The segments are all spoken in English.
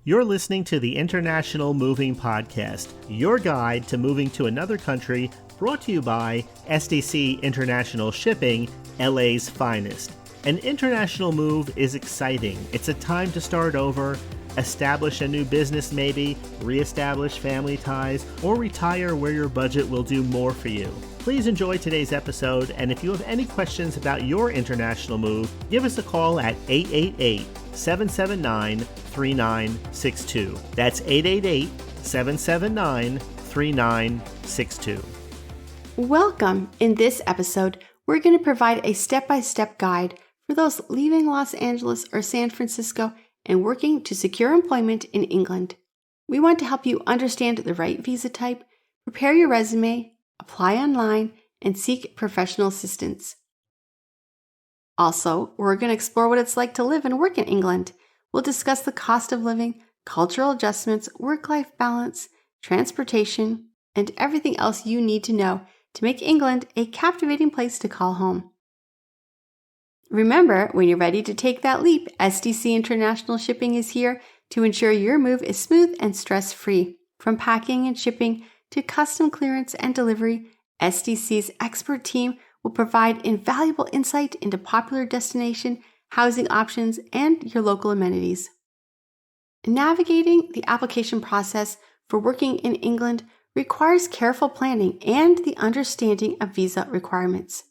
You're listening to the International Moving Podcast, your guide to moving to another country, brought to you by SDC International Shipping, LA's finest. An international move is exciting. It's a time to start over, establish a new business maybe, reestablish family ties, or retire where your budget will do more for you. Please enjoy today's episode, and if you have any questions about your international move, give us a call at 888-779-3962. That's 888-779-3962. Welcome. In this episode, we're going to provide a step-by-step guide for those leaving Los Angeles or San Francisco and working to secure employment in England. We want to help you understand the right visa type, prepare your resume, apply online, and seek professional assistance. Also, we're going to explore what it's like to live and work in England. We'll discuss the cost of living, cultural adjustments, work-life balance, transportation, and everything else you need to know to make England a captivating place to call home. Remember, when you're ready to take that leap, SDC International Shipping is here to ensure your move is smooth and stress-free. From packing and shipping to custom clearance and delivery, SDC's expert team will provide invaluable insight into popular destination, housing options, and your local amenities. Navigating the application process for working in England requires careful planning and the understanding of visa requirements.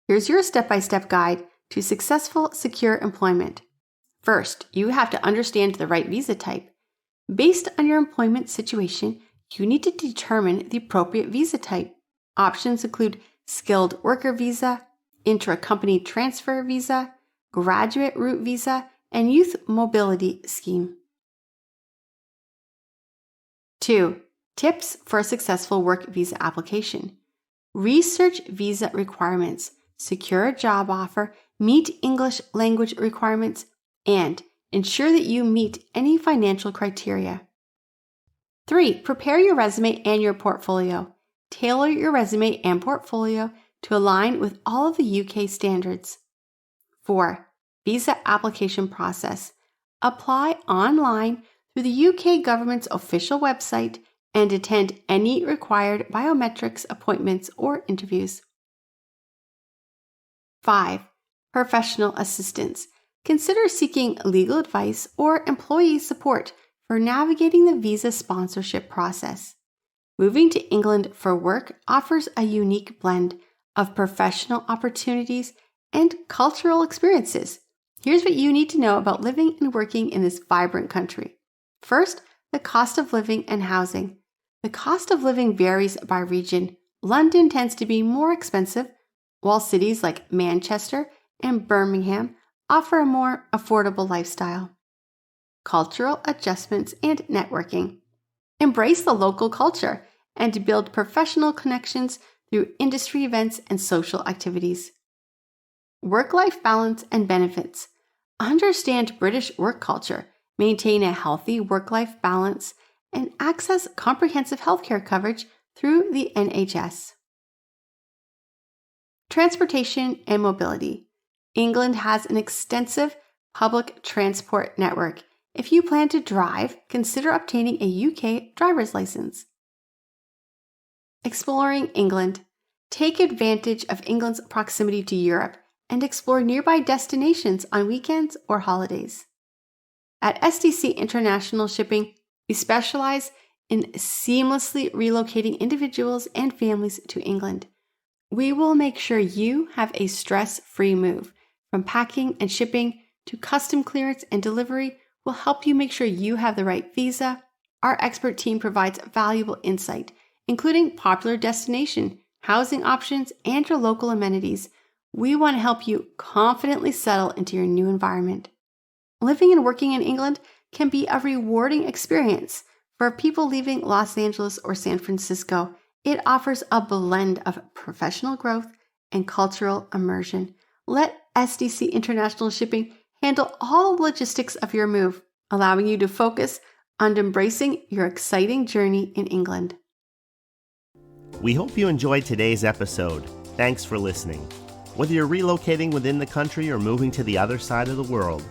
Here's your step-by-step guide to successful, secure employment. First, you have to understand the right visa type. Based on your employment situation, you need to determine the appropriate visa type. Options include skilled worker visa, intra-company transfer visa, graduate route visa, and youth mobility scheme. 2. Tips for a successful work visa application. Research visa requirements, secure a job offer, meet English language requirements, and ensure that you meet any financial criteria. 3. Prepare your resume and your portfolio. Tailor your resume and portfolio to align with all of the UK standards. 4. Visa application process. Apply online through the UK government's official website and attend any required biometrics appointments or interviews. 5. Professional assistance. Consider seeking legal advice or employee support for navigating the visa sponsorship process. Moving to England for work offers a unique blend of professional opportunities and cultural experiences. Here's what you need to know about living and working in this vibrant country. First, the cost of living and housing. The cost of living varies by region. London tends to be more expensive, while cities like Manchester and Birmingham offer a more affordable lifestyle. Cultural adjustments and networking. Embrace the local culture and build professional connections through industry events and social activities. Work-life balance and benefits. Understand British work culture, maintain a healthy work-life balance, and access comprehensive healthcare coverage through the NHS. Transportation and mobility. England has an extensive public transport network. If you plan to drive, consider obtaining a UK driver's license. Exploring England. Take advantage of England's proximity to Europe and explore nearby destinations on weekends or holidays. At SDC International Shipping, we specialize in seamlessly relocating individuals and families to England. We will make sure you have a stress-free move. From packing and shipping to custom clearance and delivery, we'll help you make sure you have the right visa. Our expert team provides valuable insight, including popular destination, housing options, and your local amenities. We want to help you confidently settle into your new environment. Living and working in England can be a rewarding experience. For people leaving Los Angeles or San Francisco, it offers a blend of professional growth and cultural immersion. Let SDC International Shipping handle all the logistics of your move, allowing you to focus on embracing your exciting journey in England. We hope you enjoyed today's episode. Thanks for listening. Whether you're relocating within the country or moving to the other side of the world,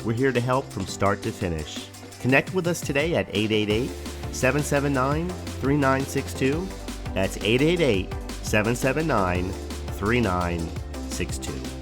we're here to help from start to finish. Connect with us today at 888-779-3962. That's 888-779-3962.